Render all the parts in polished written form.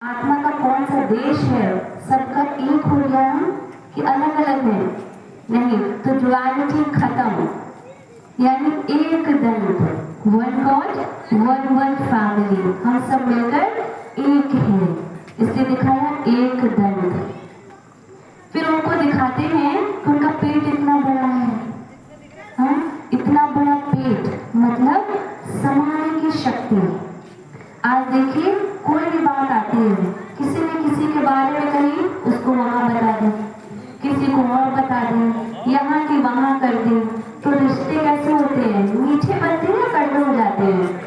आत्मा का कौन सा देश है, सबका एक हो गया है कि अलग अलग है? नहीं, तो ड्युअलिटी खत्म, यानी एक दंत, वन गॉड वन फैमिली, हम सब मिलकर एक हैं, इसलिए दिखाया एक दंत। फिर उनको दिखाते हैं कि उनका पेट इतना बड़ा है, हाँ, इतना बड़ा पेट, मतलब समाने की शक्ति। आज देखिए कोई भी बात आती है, किसी ने किसी के बारे में कही, उसको वहां बता दें, किसी को और बता दें, यहाँ की वहां कर दें, तो रिश्ते कैसे होते हैं? मीठे बनते हैं या कड़वे हो जाते हैं?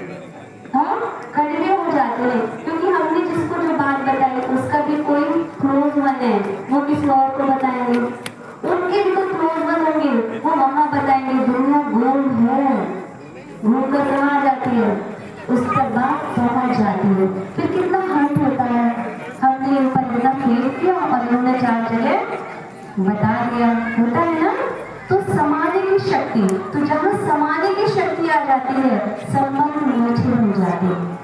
हाँ, कड़वे हो जाते हैं, क्योंकि हमने जिसको जो बात बताई उसका भी कोई क्लोज वन है, वो किसी और को बताएंगे, उनके भी तो क्लोज वन होंगे, वो वहां बताएंगे। दुनिया गोल है, घूम कर कहाँ आ जाती है, उसके बाद पहुंच जाती है। फिर कितना हर्ट होता है, हमने ऊपर इतना फेस किया और उन्होंने चार जगह बता दिया, होता है ना। तो समाने की शक्ति, तो जहाँ समाने की शक्ति आ जाती है, संबंध मीठे हो जाते हैं।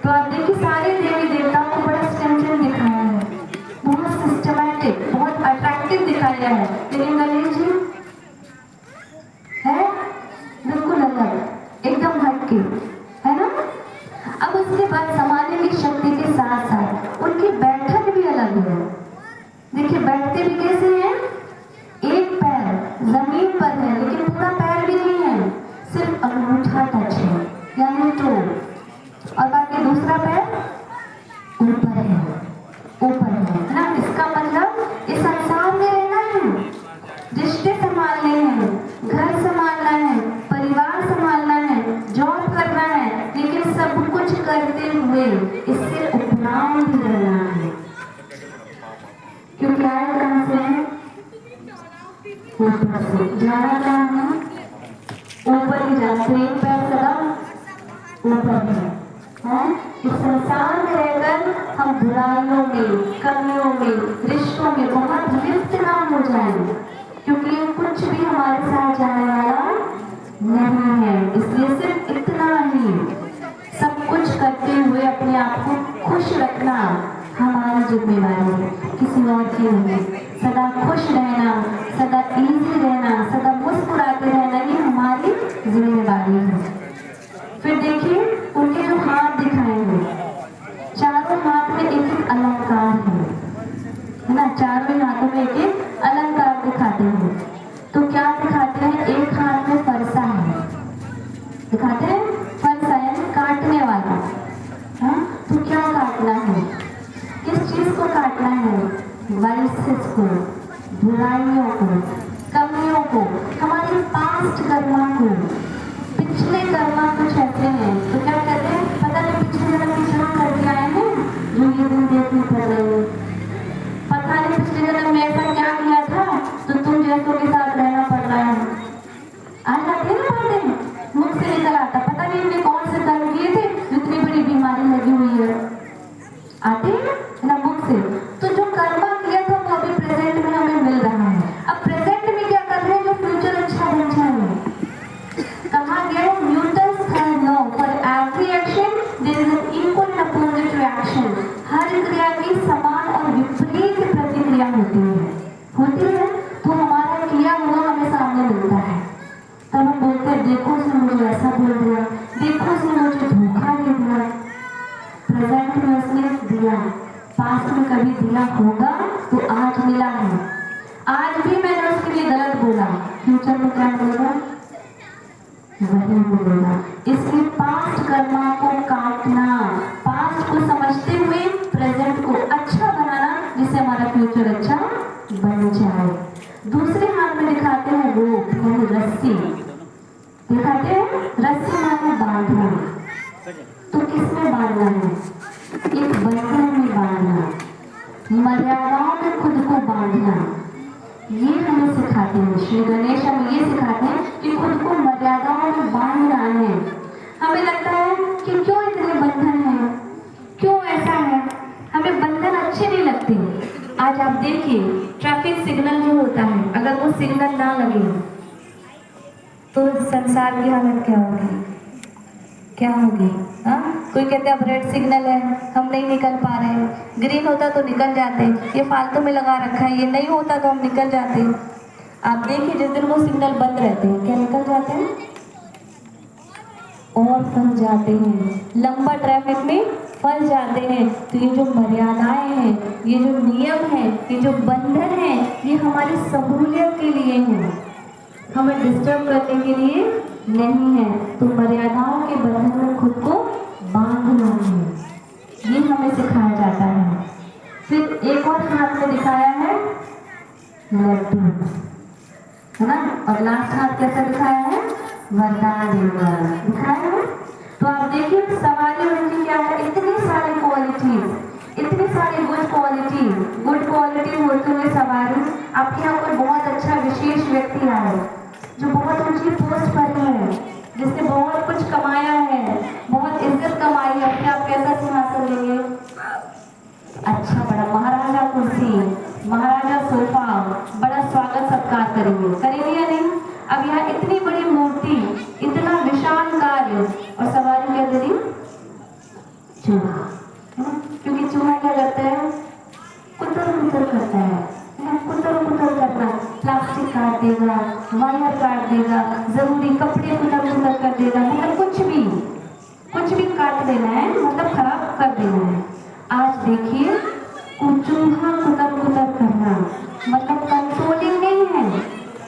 तो आप देखिए सारे देवी देवताओं को बड़ा स्टेंशन दिखाया है, बहुत सिस्टमैटिक, बहुत अट्रैक्टिव दिखाया है, लेकिन गणेश जी है बिल्कुल अलग, एकदम हटके, है ना। अब उसके बाद समाने की शक्ति के साथ साथ उनकी बैठक भी अलग है। देखिए बैठते भी कैसे हैं, एक पैर जमीन पर है लेकिन पूरा पैर भी नहीं है, सिर्फ अंगूठा टच है, यानी तो, और बाकी दूसरा पैर ऊपर है, ऊपर है ना। इसका मतलब इस संसार में रहना है, रिश्ते संभालने हैं, घर संभालना है, परिवार संभालना है, जॉब करना है, लेकिन सब कुछ करते हुए इससे उपराम भी रहना है। क्योंकि आए कहाँ से है? ऊपर से। जाना कहाँ है? ऊपर ही जाना, तो एक पैर सदा ऊपर है। इस संसार में रहकर हम बुराइयों में, कमियों में, रिश्तों में बहुत लिप्त ना हो जाएं, क्योंकि कुछ भी हमारे साथ जाने वाला नहीं है। इसलिए सिर्फ इतना ही, सब कुछ करते हुए अपने आप को खुश रखना हमारी जिम्मेदारी है, किसी और की नहीं। सदा खुश रहना, सदा इजी रहना, सदा मुस्कुराते रहना, ये हमारी जिम्मेदारी है। फिर देखिए उनके जो हाथ दिखाएंगे, चारों हाथ में एक एक अलंकार है ना, चारों हाथों में एक एक अलंकार दिखाते हैं। तो क्या दिखाते हैं? एक हाथ में फरसा है, दिखाते हैं फरसा यानी काटने वाला। हाँ, तो क्या काटना है, किस चीज को काटना है? वाइसेस को, बुराइयों को, कमियों को, हमारे पास्ट कर्मा को, पिछले कर्मा कुछ ऐसे हैं। तो क्या कहते हैं, पता नहीं पिछले जन्म में क्या करके आए हैं जो ये दिन देखने पड़ रहे हैं, पता नहीं पिछले जन्म में ऐसा क्या किया था तो तुम जैसों के साथ रहना पड़ रहा है। आ जाती है ना बातें, मुख से निकल आता, पता नहीं इनने कौन से कर्म किए थे, इतनी बड़ी बीमारी लगी हुई है, आती है ना मुख से। तो जो कर्मा किया था वो अभी प्रेजेंट में हमें मिल रहा है। अब प्रेजेंट में क्या कर रहे हैं, जो फ्यूचर अच्छा बन जाए। कहा गया है Newton's third law, for every action there is an equal and opposite reaction. हर क्रिया की समान और विपरीत प्रतिक्रिया होती है। तो हमारा किया हुआ हमें सामने मिलता है, तब हम बोलते हैं देखो उसने मुझे ऐसा बोल दिया, देखो उसने मुझे धोखा दे दिया। प्रेजेंट में उसने दिया, पास्ट में कभी दिया होगा तो आज मिला है, आज भी मैंने उसके लिए गलत बोला, फ्यूचर में क्या बोला वही बोलेगा। इसलिए पास्ट कर्मा को काटना, पास्ट को समझते हुए प्रेजेंट को अच्छा बनाना, जिससे हमारा फ्यूचर अच्छा बन जाए। दूसरे हाथ में दिखाते हैं रोप यानी रस्सी, दिखाते हैं रस्सी माने बांधना। तो किसमें बांधना है? एक बंधन में बांधना, मर्यादाओं में खुद को बांधना, ये हमें सिखाते हैं श्री गणेश। हमें ये सिखाते हैं कि खुद को मर्यादाओं में बांधना है। हमें लगता है कि क्यों इतने बंधन है, क्यों ऐसा है, हमें बंधन अच्छे नहीं लगते। आज आप देखिए ट्रैफिक सिग्नल जो होता है, अगर वो सिग्नल ना लगे तो संसार की हालत क्या होगी, क्या होगी? हाँ, कोई कहते अब रेड सिग्नल है, हम नहीं निकल पा रहे हैं, ग्रीन होता तो निकल जाते, ये फालतू में लगा रखा है, ये नहीं होता तो हम निकल जाते। आप देखिए जिस दिन वो सिग्नल बंद रहते हैं क्या निकल जाते हैं और फंस जाते हैं, लंबा ट्रैफिक में फंस जाते हैं। तो ये जो मर्यादाएं हैं, ये जो नियम है, ये जो बंधन है, ये हमारी सहूलियत के लिए है, हमें डिस्टर्ब करने के लिए नहीं है। तो मर्यादाओं के बंधन में खुद को बांधना है, ये हमें सिखाया जाता है। फिर एक और हाथ में दिखाया है लड्डू, है ना, और लास्ट हाथ कैसा दिखाया है, वरदान देना दिखाया है। तो आप देखिए सवारी उनकी क्या है, इतनी सारी क्वालिटीज, इतनी सारी गुड क्वालिटी होते हुए सवारी। आपके यहाँ कोई बहुत अच्छा विशेष व्यक्ति आए जो बहुत ऊंची पोस्ट पर है, जिसने बहुत कुछ कमाया है, बहुत इज्जत कमाई है, अपने आप कैसा सिंहासन लेंगे, अच्छा बड़ा महाराजा कुर्सी, महाराजा सोफा, बड़ा स्वागत सत्कार करेंगे या नहीं। अब यहाँ इतनी बड़ी मूर्ति, इतना विशाल कार्य, और सवारी क्या करी, चूहा, क्योंकि चूहा क्या करता है, कुतर करता है, कुतर करना, प्लास्टिक काट देगा, वायर काट देगा, जरूरी कपड़े कुतर कर देगा, मतलब कुछ भी काट देना है, मतलब खराब कर देना है। आज देखिए चूहा कुतर करना मतलब कंट्रोलिंग नहीं है,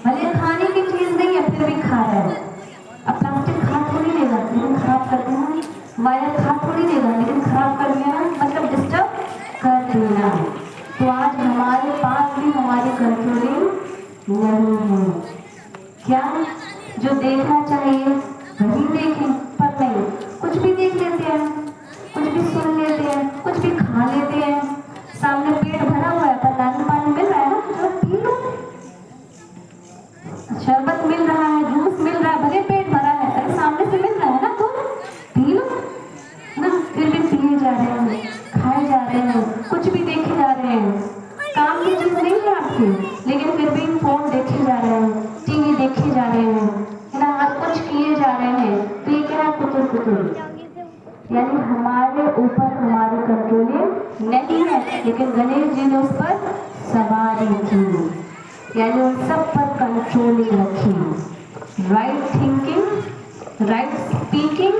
भले खाने की चीज नहीं है फिर भी खा रहा है। अब प्लास्टिक खा थोड़ी देगा लेकिन खराब कर देना, वायर खा थोड़ी देगा लेकिन खराब कर देना, मतलब डिस्टर्ब कर देना। तो आज हमारे पास भी हमारी कंट्रोलिंग नहीं है। क्या जो देखना चाहिए वही देखें, पर नहीं, कुछ भी देख लेते हैं, कुछ भी सुन लेते हैं, कुछ भी खा लेते हैं। सामने पेट भरा हुआ है पर नानी पानी मिल रहा है ना, जो पी लो, शरबत मिल रहा है, जूस मिल रहा है, भले पेट भरा है, अरे सामने से मिल रहा है ना, तो पी लो ना। फिर भी पिए जा रहे हैं, खाए जा रहे हैं, कुछ भी देखे जा रहे हैं, काम की चीज नहीं है आपकी, लेकिन फिर भी फोन देखे जा रहे हैं, टीवी देखे जा रहे हैं, है ना, हर कुछ किए जा रहे हैं। तो ये क्या है, कुतुर, यानी हमारे ऊपर हमारी कंट्रोलिंग नहीं है। लेकिन गणेश जी ने उस पर सवारी की, यानी उन सब पर कंट्रोलिंग रखी। राइट थिंकिंग, राइट स्पीकिंग,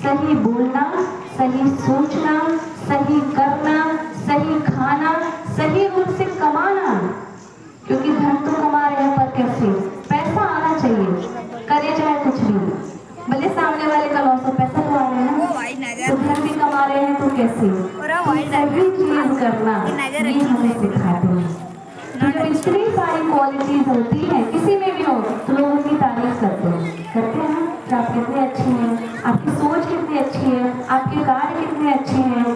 सही बोलना, सही सोचना, सही करना, सही खाना, सही रूप से कमाना, क्योंकि धन तो कमा रहे हैं पर कैसे, पैसा आना चाहिए, करे जाए कुछ भी, भले सामने वाले का लॉस हो, पैसा तो आ रहे हैं ना, तो धन भी कमा रहे हैं तो कैसे, सभी चीज करना ये हमें सिखाते हैं। तो जब इतनी सारी क्वालिटीज होती हैं किसी में भी हो तो लोग उनकी तारीफ करते हैं कि आप कितने अच्छे हैं, आपकी सोच कितनी अच्छी है, आपके कार्य कितने अच्छे हैं।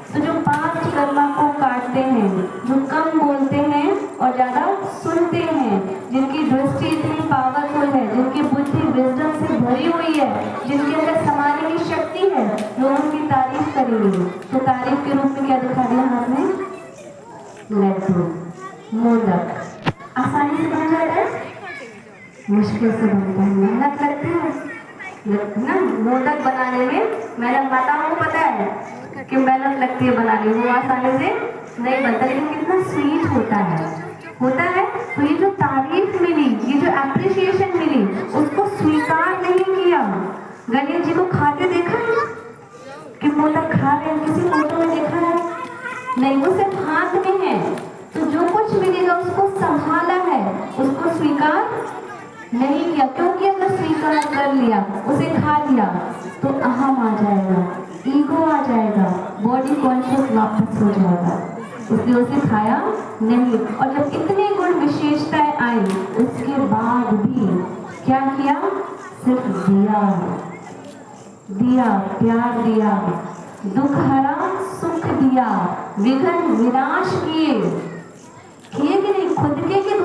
तो जो 5 कर्मा को काटते हैं, जो कम बोलते हैं और ज्यादा सुनते हैं, जिनकी दृष्टि इतनी पावरफुल है, जिनकी बुद्धि विजडम से भरी हुई है, जिनके अंदर समाने की शक्ति है, लोग उनकी तारीफ करेंगे। तो तारीफ के रूप में क्या दिखा दिया हाथ में, लड्डू, मोदक। आसानी से बन जाता है, मुश्किल से बनता है, मेहनत लगती है ना। मोदक बनाने में मेहनत माताओं को पता है कि मेहनत लगती है बनाने में, वो आसानी से नहीं बनता, लेकिन कितना स्वीट होता है। तो ये जो तारीफ मिली, ये जो एप्रिसिएशन मिली, उसको स्वीकार नहीं किया। गणेश जी को खाते देखा है कि मोदक खा रहे हैं, किसी फोटो में देखा है नहीं, वो सिर्फ हाथ में है। तो जो कुछ मिलेगा उसको संभाला है, उसको स्वीकार नहीं किया, क्योंकि अगर स्वीकार कर लिया, उसे खा लिया तो अहम आ जाएगा, ईगो आ जाएगा, बॉडी कॉन्शियस वापस हो जाएगा, इसलिए उसे खाया नहीं। और जब इतनी गुण विशेषताएं आई उसके बाद भी क्या किया, सिर्फ दिया, प्यार दिया, दुख हरा, सुख दिया, विघ्न विनाश किए कि नहीं, खुद के कि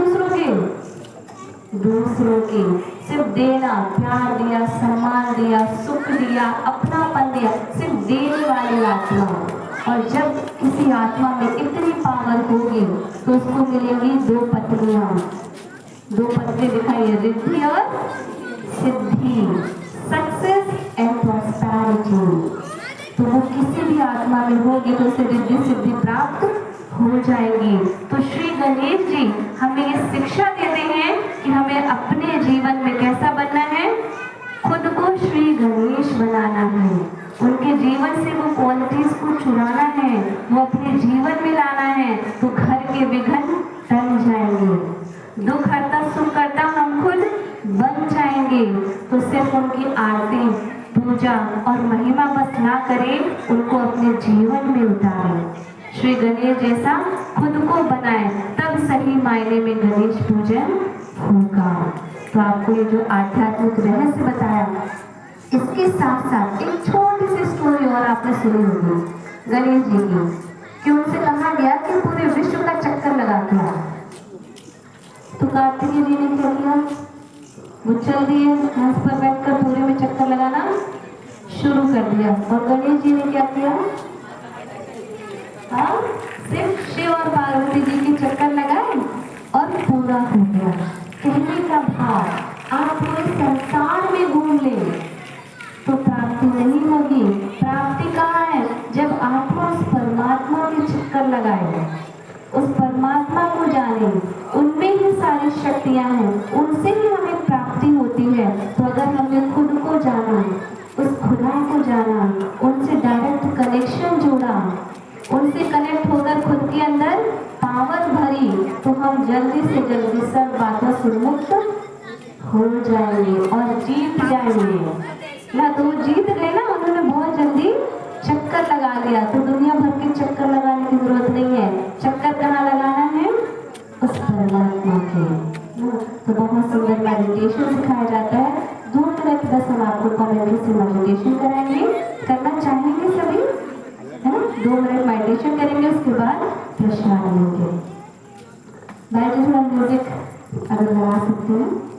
दूसरों के सिर्फ देना, प्यार दिया, सम्मान दिया, सुख दिया, अपनापन दिया, सिर्फ देने वाली आत्मा। और जब किसी आत्मा में इतनी पावर होगी तो उसको मिलेंगी 2 पत्नियां, 2 पत्नी दिखाई, रिद्धि और सिद्धि, सक्सेस एंड प्रॉस्पेरिटी। तो वो किसी भी आत्मा में होगी तो उसे रिद्धि सिद्धि प्राप्त हो जाएगी। तो श्री गणेश जी हमें ये शिक्षा देते हैं कि हमें अपने जीवन में कैसा बनना है, खुद को श्री गणेश बनाना है। उनके जीवन से वो क्वालिटीज को चुराना है, वो अपने जीवन में लाना है, तो घर के विघ्न टल जाएंगे। दुख हरता सुख करता हम खुद बन जाएंगे। तो सिर्फ उनकी आरती पूजा और महिमा बस ना करें, उनको अपने जीवन में उतारें। श्री गणेश जैसा खुद को बनाए, तब सही मायने में गणेश पूजन होगा। तो आपको ये जो आध्यात्मिक रहस्य बताया, इसके साथ साथ एक छोटी सी स्टोरी और आपने सुनी होगी गणेश जी की, कि उनसे कहा गया कि पूरे विश्व का चक्कर लगा दिया। तो कार्तिकेय जी ने क्या किया, वो चल दिए हंस पर बैठकर पूरे में चक्कर लगाना शुरू कर दिया। और गणेश जी ने क्या किया, हाँ, सिर्फ शिव और पार्वती जी के चक्कर लगाए और पूरा हो गया। कहने का भाव, आप पूरे संसार में घूम ले तो प्राप्ति नहीं होगी। प्राप्ति कहाँ है, जब आत्मा उस परमात्मा के चक्कर लगाए, उस परमात्मा को जाने, उनमें ही सारी शक्तियां हैं, उनसे ही हमें प्राप्ति होती है। तो अगर हमने खुद को जाना, उस खुदा को जाना, उनसे डायरेक्ट कनेक्शन जोड़ा, उनसे कनेक्ट होकर खुद के अंदर पावर भरी, तो हम जल्दी से जल्दी सब बातों से मुक्त हो जाएंगे और जीत जाएंगे ना। तो वो जीत गए ना, उन्होंने बहुत जल्दी चक्कर लगा लिया। तो दुनिया भर के चक्कर लगाने की जरूरत नहीं है, चक्कर कहाँ लगाना है, उस परमात्मा के। तो बहुत सुंदर मेडिटेशन सिखाया जाता है। 2 मिनट बस हम आपको कमेंट्री से मेडिटेशन कराएंगे, करना चाहेंगे सभी, है ना। 2 मिनट मेडिटेशन करेंगे, उसके बाद प्रश्न लेंगे। भाई जी थोड़ा म्यूजिक अगर लगा सकते हैं।